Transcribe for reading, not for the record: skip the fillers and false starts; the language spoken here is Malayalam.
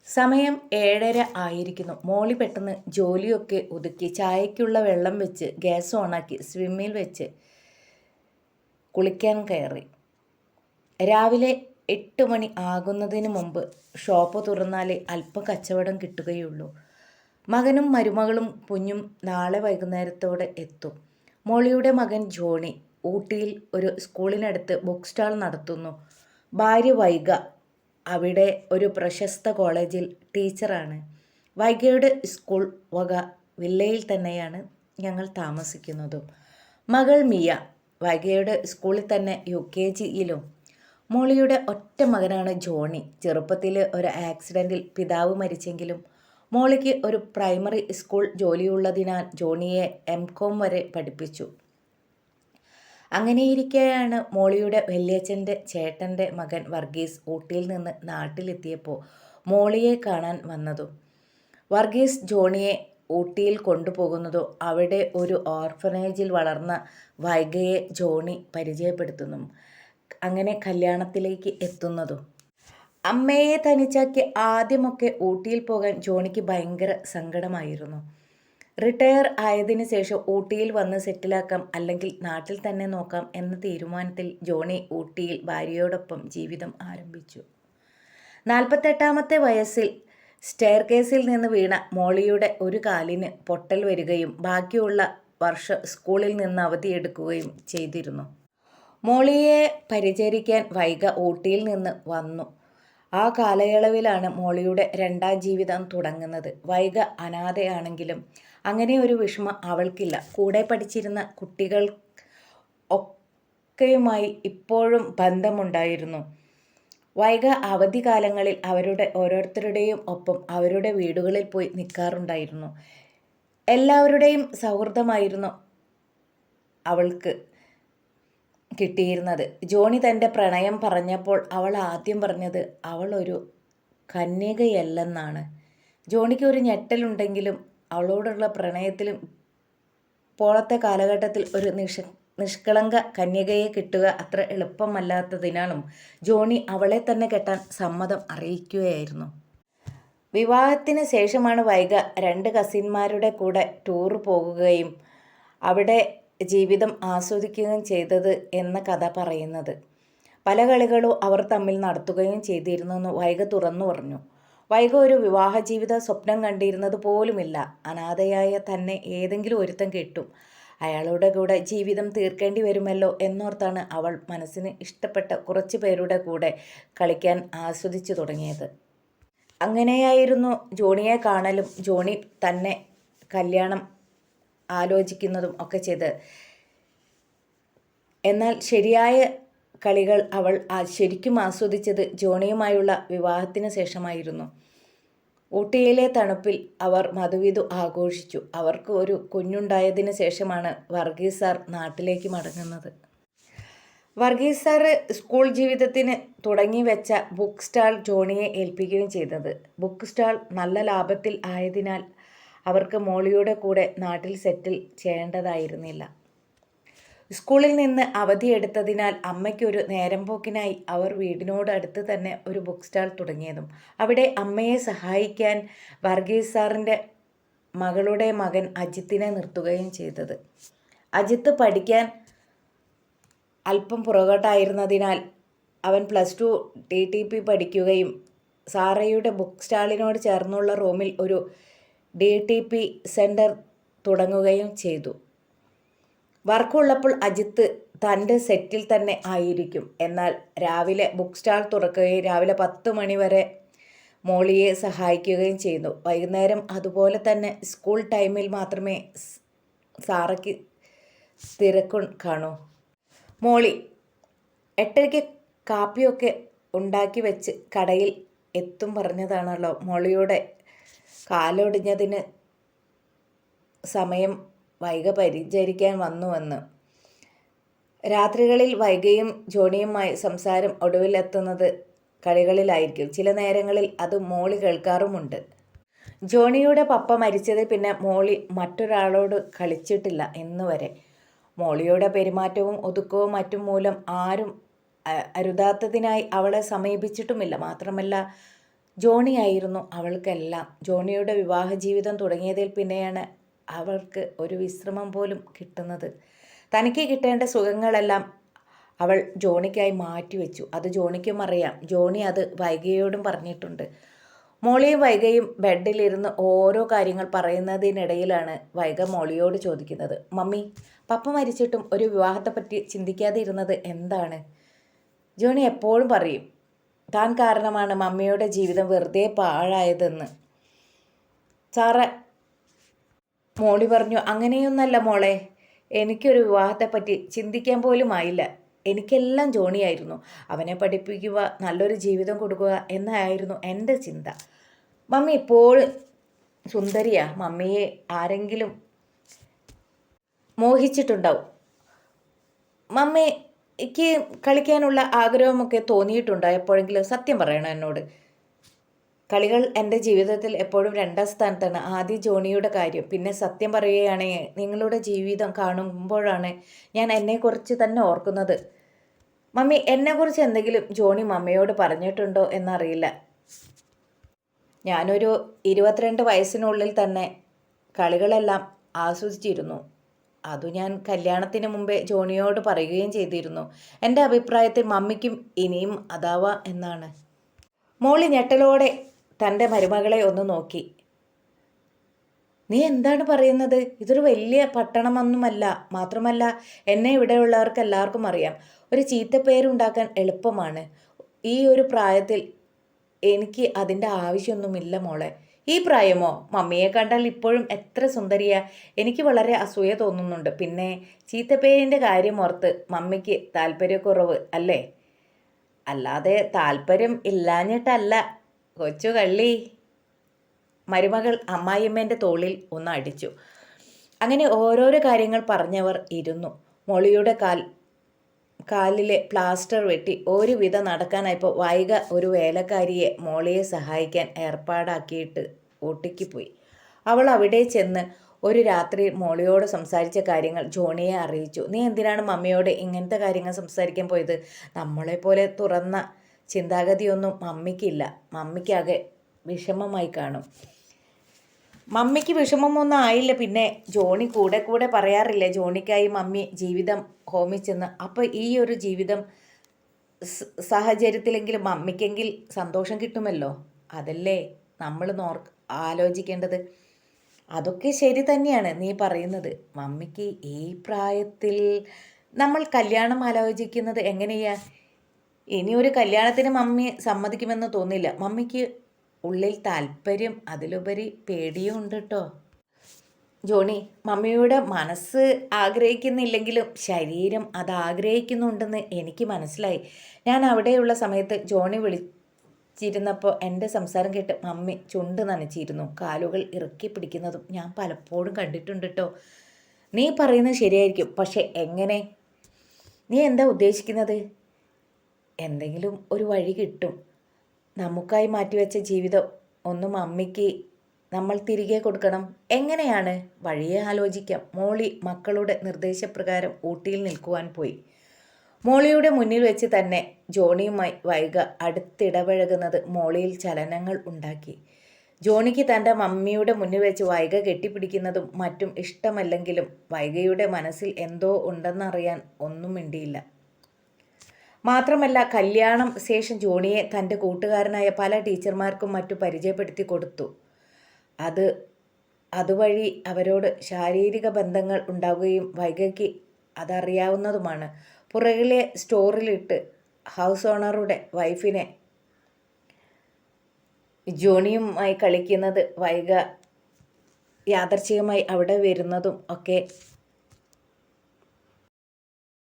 സമയം 7:30 ആയിരിക്കുന്നു. മോളി പെട്ടെന്ന് ജോലിയൊക്കെ ഒതുക്കി ചായയ്ക്കുള്ള വെള്ളം വെച്ച് ഗ്യാസ് ഓണാക്കി സ്വിമ്മിൽ വെച്ച് കുളിക്കാൻ കയറി. രാവിലെ 8 മണി ആകുന്നതിന് മുമ്പ് ഷോപ്പ് തുറന്നാലേ അല്പം കച്ചവടം കിട്ടുകയുള്ളൂ. മകനും മരുമകളും കുഞ്ഞും നാളെ വൈകുന്നേരത്തോടെ എത്തും. മോളിയുടെ മകൻ ജോണി ഊട്ടിയിൽ ഒരു സ്കൂളിനടുത്ത് ബുക്ക് സ്റ്റാൾ നടത്തുന്നു. ഭാര്യ വൈഗ അവിടെ ഒരു പ്രശസ്ത കോളേജിൽ ടീച്ചറാണ്. വൈഗയുടെ സ്കൂൾ വക വില്ലയിൽ തന്നെയാണ് ഞങ്ങൾ താമസിക്കുന്നതും. മകൾ മിയ വൈഗയുടെ സ്കൂളിൽ തന്നെ UKGയിലും. മോളിയുടെ ഒറ്റ മകനാണ് ജോണി. ചെറുപ്പത്തിൽ ഒരു ആക്സിഡൻറ്റിൽ പിതാവ് മരിച്ചെങ്കിലും മോളിക്ക് ഒരു പ്രൈമറി സ്കൂൾ ജോലിയുള്ളതിനാൽ ജോണിയെ MCOM വരെ പഠിപ്പിച്ചു. അങ്ങനെയിരിക്കെയാണ് മോളിയുടെ വല്യച്ഛൻ്റെ ചേട്ടൻ്റെ മകൻ വർഗീസ് ഊട്ടിയിൽ നിന്ന് നാട്ടിലെത്തിയപ്പോൾ മോളിയെ കാണാൻ വന്നതും. വർഗീസ് ജോണിയെ ഊട്ടിയിൽ കൊണ്ടുപോകുന്നതോ അവിടെ ഒരു ഓർഫനേജിൽ വളർന്ന വൈഗയെ ജോണി പരിചയപ്പെടുത്തുന്നു. അങ്ങനെ കല്യാണത്തിലേക്ക് എത്തുന്നതും. അമ്മയെ തനിച്ചാക്കി ആദ്യമൊക്കെ ഊട്ടിയിൽ പോകാൻ ജോണിക്ക് ഭയങ്കര സങ്കടമായിരുന്നു. റിട്ടയർ ആയതിനു ശേഷം ഊട്ടിയിൽ വന്ന് സെറ്റിലാക്കാം, അല്ലെങ്കിൽ നാട്ടിൽ തന്നെ നോക്കാം എന്ന തീരുമാനത്തിൽ ജോണി ഊട്ടിയിൽ ഭാര്യയോടൊപ്പം ജീവിതം ആരംഭിച്ചു. 48ാമത്തെ വയസ്സിൽ സ്റ്റെയർകേസിൽ നിന്ന് വീണ മോളിയുടെ ഒരു കാലിന് പൊട്ടൽ വരികയും ബാക്കിയുള്ള വർഷം സ്കൂളിൽ നിന്ന് അവധിയെടുക്കുകയും ചെയ്തിരുന്നു. മോളിയെ പരിചരിക്കാൻ വൈഗ ഊട്ടിയിൽ നിന്ന് വന്നു. ആ കാലയളവിലാണ് മോളിയുടെ രണ്ടാം ജീവിതം തുടങ്ങുന്നത്. വൈഗ അനാഥയാണെങ്കിലും അങ്ങനെ ഒരു വിഷമം അവൾക്കില്ല. കൂടെ പഠിച്ചിരുന്ന കുട്ടികൾ ഒക്കെയുമായി ഇപ്പോഴും ബന്ധമുണ്ടായിരുന്നു. വൈഗ അവധിക്കാലങ്ങളിൽ അവരുടെ ഓരോരുത്തരുടെയും ഒപ്പം അവരുടെ വീടുകളിൽ പോയി നിൽക്കാറുണ്ടായിരുന്നു. എല്ലാവരുടെയും സൗഹൃദമായിരുന്നു അവൾക്ക് കിട്ടിയിരുന്നത്. ജോണി തൻ്റെ പ്രണയം പറഞ്ഞപ്പോൾ അവൾ ആദ്യം പറഞ്ഞത് അവൾ ഒരു കന്യകയല്ലെന്നാണ്. ജോണിക്ക് ഒരു ഞെട്ടലുണ്ടെങ്കിലും അവളോടുള്ള പ്രണയത്തിലും ഇപ്പോഴത്തെ കാലഘട്ടത്തിൽ ഒരു നിഷ്കളങ്ക കന്യകയെ കിട്ടുക അത്ര എളുപ്പമല്ലാത്തതിനാലും ജോണി അവളെ തന്നെ കെട്ടാൻ സമ്മതം അറിയിക്കുകയായിരുന്നു. വിവാഹത്തിന് ശേഷമാണ് വൈഗ 2 കസിന്മാരുടെ കൂടെ ടൂർ പോകുകയും അവിടെ ജീവിതം ആസ്വദിക്കുകയും ചെയ്തത് എന്ന കഥ പറയുന്നത്. പല കളികളും അവർ തമ്മിൽ നടത്തുകയും ചെയ്തിരുന്നെന്ന് വൈഗ തുറന്നു പറഞ്ഞു. വൈഗ ഒരു വിവാഹ ജീവിത സ്വപ്നം കണ്ടിരുന്നത് പോലുമില്ല. അനാഥയായ തന്നെ ഏതെങ്കിലും ഒരുത്തൻ കെട്ടും, അയാളുടെ കൂടെ ജീവിതം തീർക്കേണ്ടി വരുമല്ലോ എന്നോർത്താണ് അവൾ മനസ്സിന് ഇഷ്ടപ്പെട്ട കുറച്ച് പേരുടെ കൂടെ കളിക്കാൻ ആസ്വദിച്ചു തുടങ്ങിയത്. അങ്ങനെയായിരുന്നു ജോണിയെ കാണലും ജോണി തന്നെ കല്യാണം ആലോചിക്കുന്നതും ഒക്കെ ചെയ്ത്. എന്നാൽ ശരിയായ കളികൾ അവൾ ശരിക്കും ആസ്വദിച്ചത് ജോണിയുമായുള്ള വിവാഹത്തിന് ശേഷമായിരുന്നു. ഊട്ടിയിലെ തണുപ്പിൽ അവർ മധുവിധു ആഘോഷിച്ചു. അവർക്ക് ഒരു കുഞ്ഞുണ്ടായതിന് ശേഷമാണ് വർഗീസ് സാർ നാട്ടിലേക്ക് മടങ്ങുന്നത്. വർഗീസ് സാർ സ്കൂൾ ജീവിതത്തിന് തുടങ്ങി വെച്ച ബുക്ക് സ്റ്റാൾ ജോണിയെ ഏൽപ്പിക്കുകയും ചെയ്തത്. ബുക്ക് സ്റ്റാൾ നല്ല ലാഭത്തിൽ ആയതിനാൽ അവർക്ക് മോളിയുടെ കൂടെ നാട്ടിൽ സെറ്റിൽ ചെയ്യേണ്ടതായിരുന്നില്ല. സ്കൂളിൽ നിന്ന് അവധിയെടുത്തതിനാൽ അമ്മയ്ക്കൊരു നേരം പോക്കിനായി അവർ വീടിനോട് അടുത്ത് തന്നെ ഒരു ബുക്ക് സ്റ്റാൾ തുടങ്ങിയതും. അവിടെ അമ്മയെ സഹായിക്കാൻ വർഗീസ് സാറിൻ്റെ മകളുടെ മകൻ അജിത്തിനെ നിർത്തുകയും ചെയ്തത്. അജിത്ത് പഠിക്കാൻ അല്പം പുറകോട്ടായിരുന്നതിനാൽ അവൻ +2 TTP പഠിക്കുകയും സാറയുടെ ബുക്ക് സ്റ്റാളിനോട് ചേർന്നുള്ള റൂമിൽ ഒരു DTP സെൻറ്റർ തുടങ്ങുകയും ചെയ്തു. വർക്കുള്ളപ്പോൾ അജിത്ത് തൻ്റെ സെറ്റിൽ തന്നെ ആയിരിക്കും. എന്നാൽ രാവിലെ ബുക്ക് സ്റ്റാൾ തുറക്കുകയും രാവിലെ 10 മണി വരെ മോളിയെ സഹായിക്കുകയും ചെയ്തു. വൈകുന്നേരം അതുപോലെ തന്നെ സ്കൂൾ ടൈമിൽ മാത്രമേ സാറയ്ക്ക് തിരക്ക് കാണൂ. മോളി 8:30 കാപ്പിയൊക്കെ ഉണ്ടാക്കി വെച്ച് കടയിൽ എത്തും പറഞ്ഞതാണല്ലോ. മോളിയുടെ കാലൊടിഞ്ഞതിന് സമയം വൈഗ പരിചരിക്കാൻ വന്നുവെന്ന്. രാത്രികളിൽ വൈഗയും ജോണിയുമായി സംസാരം ഒടുവിലെത്തുന്നത് കളികളിലായിരിക്കും. ചില നേരങ്ങളിൽ അത് മോളി കേൾക്കാറുമുണ്ട്. ജോണിയുടെ പപ്പ മരിച്ചത് പിന്നെ മോളി മറ്റൊരാളോട് കളിച്ചിട്ടില്ല ഇന്നുവരെ. മോളിയുടെ പെരുമാറ്റവും ഒതുക്കവും മറ്റും മൂലം ആരും അരുതാത്തതിനായി അവളെ സമീപിച്ചിട്ടുമില്ല. മാത്രമല്ല ജോണിയായിരുന്നു അവൾക്കെല്ലാം. ജോണിയുടെ വിവാഹ ജീവിതം തുടങ്ങിയതിൽ പിന്നെയാണ് അവൾക്ക് ഒരു വിശ്രമം പോലും കിട്ടുന്നത്. തനിക്ക് കിട്ടേണ്ട സുഖങ്ങളെല്ലാം അവൾ ജോണിക്കായി മാറ്റിവെച്ചു. അത് ജോണിക്കും അറിയാം. ജോണി അത് വൈഗയോടും പറഞ്ഞിട്ടുണ്ട്. മോളിയും വൈഗയും ബെഡിലിരുന്ന് ഓരോ കാര്യങ്ങൾ പറയുന്നതിനിടയിലാണ് വൈഗ മോളിയോട് ചോദിക്കുന്നത്, മമ്മി, പപ്പ മരിച്ചിട്ടും ഒരു വിവാഹത്തെപ്പറ്റി ചിന്തിക്കാതെ ഇരുന്നത് എന്താണ്? ജോണി എപ്പോഴും പറയും, താൻ കാരണമാണ് മമ്മിയുടെ ജീവിതം വെറുതെ പാഴായതെന്ന്. സാറേ, മോളി പറഞ്ഞു, അങ്ങനെയൊന്നല്ല മോളെ, എനിക്കൊരു വിവാഹത്തെപ്പറ്റി ചിന്തിക്കാൻ പോലും ആയില്ല. എനിക്കെല്ലാം ജോണിയായിരുന്നു. അവനെ പഠിപ്പിക്കുക, നല്ലൊരു ജീവിതം കൊടുക്കുക എന്നായിരുന്നു എൻ്റെ ചിന്ത. മമ്മി ഇപ്പോഴും സുന്ദരിയാ. മമ്മിയെ ആരെങ്കിലും മോഹിച്ചിട്ടുണ്ടാവും. മമ്മിക്ക് കളിക്കാനുള്ള ആഗ്രഹമൊക്കെ തോന്നിയിട്ടുണ്ടോ എപ്പോഴെങ്കിലും? സത്യം പറയണം എന്നോട്. കളികൾ എൻ്റെ ജീവിതത്തിൽ എപ്പോഴും രണ്ടാം സ്ഥാനത്താണ്. ആദ്യം ജോണിയുടെ കാര്യം, പിന്നെ സത്യം പറയുകയാണെങ്കിൽ നിങ്ങളുടെ ജീവിതം കാണുമ്പോഴാണ് ഞാൻ എന്നെക്കുറിച്ച് തന്നെ ഓർക്കുന്നത്. മമ്മി, എന്നെക്കുറിച്ച് എന്തെങ്കിലും ജോണി മമ്മിയോട് പറഞ്ഞിട്ടുണ്ടോ എന്നറിയില്ല. ഞാനൊരു 22 വയസ്സിനുള്ളിൽ തന്നെ കളികളെല്ലാം ആസ്വദിച്ചിരുന്നു. അതു ഞാൻ കല്യാണത്തിന് മുമ്പേ ജോണിയോട് പറയുകയും ചെയ്തിരുന്നു. എൻ്റെ അഭിപ്രായത്തിൽ മമ്മിക്കും ഇനിയും അതാവാം എന്നാണ്. മോളി ഞെട്ടലോടെ തൻ്റെ മരുമകളെ ഒന്ന് നോക്കി. നീ എന്താണ് പറയുന്നത്? ഇതൊരു വലിയ പട്ടണമൊന്നുമല്ല. മാത്രമല്ല, എന്നെ ഇവിടെയുള്ളവർക്ക് എല്ലാവർക്കും അറിയാം. ഒരു ചീത്തപ്പേരുണ്ടാക്കാൻ എളുപ്പമാണ്. ഈ ഒരു പ്രായത്തിൽ എനിക്ക് അതിൻ്റെ ആവശ്യമൊന്നുമില്ല മോളെ. ഈ പ്രായമോ? മമ്മിയെ കണ്ടാൽ ഇപ്പോഴും എത്ര സുന്ദരിയാ. എനിക്ക് വളരെ അസൂയ തോന്നുന്നുണ്ട്. പിന്നെ ചീത്തപ്പേരിൻ്റെ കാര്യം ഓർത്ത് മമ്മിക്ക് താല്പര്യക്കുറവ് അല്ലേ? അല്ലാതെ താല്പര്യം ഇല്ലാഞ്ഞിട്ടല്ല കൊച്ചു കള്ളി. മരുമകൾ അമ്മായിയമ്മേൻ്റെ തോളിൽ ഒന്ന് അടിച്ചു. അങ്ങനെ ഓരോരോ കാര്യങ്ങൾ പറഞ്ഞവർ ഇരുന്നു. മോളിയുടെ കാലിലെ പ്ലാസ്റ്റർ വെട്ടി ഒരുവിധം നടക്കാനായപ്പോൾ വൈഗ ഒരു വേലക്കാരിയെ മോളിയെ സഹായിക്കാൻ ഏർപ്പാടാക്കിയിട്ട് ഊട്ടിക്ക് പോയി. അവൾ അവിടെ ചെന്ന് ഒരു രാത്രി മോളിയോട് സംസാരിച്ച കാര്യങ്ങൾ ജോണിയെ അറിയിച്ചു. നീ എന്തിനാണ് മമ്മിയോട് ഇങ്ങനത്തെ കാര്യങ്ങൾ സംസാരിക്കാൻ പോയത്? നമ്മളെപ്പോലെ തുറന്ന ചിന്താഗതിയൊന്നും മമ്മിക്കില്ല. മമ്മിക്കാകെ വിഷമമായി കാണും. മമ്മിക്ക് വിഷമമൊന്നും ആയില്ല. പിന്നെ ജോണി കൂടെ കൂടെ പറയാറില്ലേ ജോണിക്കായി മമ്മി ജീവിതം ഹോമിച്ചെന്ന്. അപ്പോൾ ഈ ഒരു ജീവിതം സാഹചര്യത്തിലെങ്കിലും മമ്മിക്കെങ്കിൽ സന്തോഷം കിട്ടുമല്ലോ. അതല്ലേ നമ്മൾ ആലോചിക്കേണ്ടത്. അതൊക്കെ ശരി തന്നെയാണ് നീ പറയുന്നത്. മമ്മിക്ക് ഈ പ്രായത്തിൽ നമ്മൾ കല്യാണം ആലോചിക്കുന്നത് എങ്ങനെയാ? ഇനി ഒരു കല്യാണത്തിന് മമ്മി സമ്മതിക്കുമെന്ന് തോന്നില്ല. മമ്മിക്ക് ഉള്ളിൽ താല്പര്യം, അതിലുപരി പേടിയും ഉണ്ട് കേട്ടോ. ജോണി, മമ്മിയുടെ മനസ്സ് ആഗ്രഹിക്കുന്നില്ലെങ്കിലും ശരീരം അത് ആഗ്രഹിക്കുന്നുണ്ടെന്ന് എനിക്ക് മനസ്സിലായി. ഞാൻ അവിടെയുള്ള സമയത്ത് ജോണി വിളിച്ചിരുന്നപ്പോൾ എൻ്റെ സംസാരം കേട്ട് മമ്മി ചുണ്ട് നനച്ചിരുന്നു. കാലുകൾ ഇറുക്കി പിടിക്കുന്നതും ഞാൻ പലപ്പോഴും കണ്ടിട്ടുണ്ട് കേട്ടോ. നീ പറയുന്നത് ശരിയായിരിക്കും. പക്ഷെ എങ്ങനെ? നീ എന്താ ഉദ്ദേശിക്കുന്നത്? എന്തെങ്കിലും ഒരു വഴി കിട്ടും. നമുക്കായി മാറ്റിവെച്ച ജീവിതം ഒന്ന് മമ്മിക്ക് നമ്മൾ തിരികെ കൊടുക്കണം. എങ്ങനെയാണ്? വഴിയെ ആലോചിക്കാം. മോളി മക്കളുടെ നിർദ്ദേശപ്രകാരം ഊട്ടിയിൽ നിൽക്കുവാൻ പോയി. മോളിയുടെ മുന്നിൽ വെച്ച് തന്നെ ജോണിയുമായി വൈഗ അടുത്തിടപഴകുന്നത് മോളിയിൽ ചലനങ്ങൾ ഉണ്ടാക്കി. ജോണിക്ക് തൻ്റെ മമ്മിയുടെ മുന്നിൽ വെച്ച് വൈഗ കെട്ടിപ്പിടിക്കുന്നതും മറ്റും ഇഷ്ടമല്ലെങ്കിലും വൈഗയുടെ മനസ്സിൽ എന്തോ ഉണ്ടെന്നറിയാൻ ഒന്നും മിണ്ടിയില്ല. മാത്രമല്ല, കല്യാണം ശേഷം ജോണിയെ തൻ്റെ കൂട്ടുകാരനായ പല ടീച്ചർമാർക്കും മറ്റു പരിചയപ്പെടുത്തി കൊടുത്തു. അതുവഴി അവരോട് ശാരീരിക ബന്ധങ്ങൾ ഉണ്ടാവുകയും വൈഗയ്ക്ക് അതറിയാവുന്നതുമാണ്. പുറകിലെ സ്റ്റോറിലിട്ട് ഹൗസ് ഓണറുടെ വൈഫിനെ ജോണിയുമായി കളിക്കുന്നത് വൈഗ യാദർച്ഛികമായി അവിടെ വരുന്നതും ഒക്കെ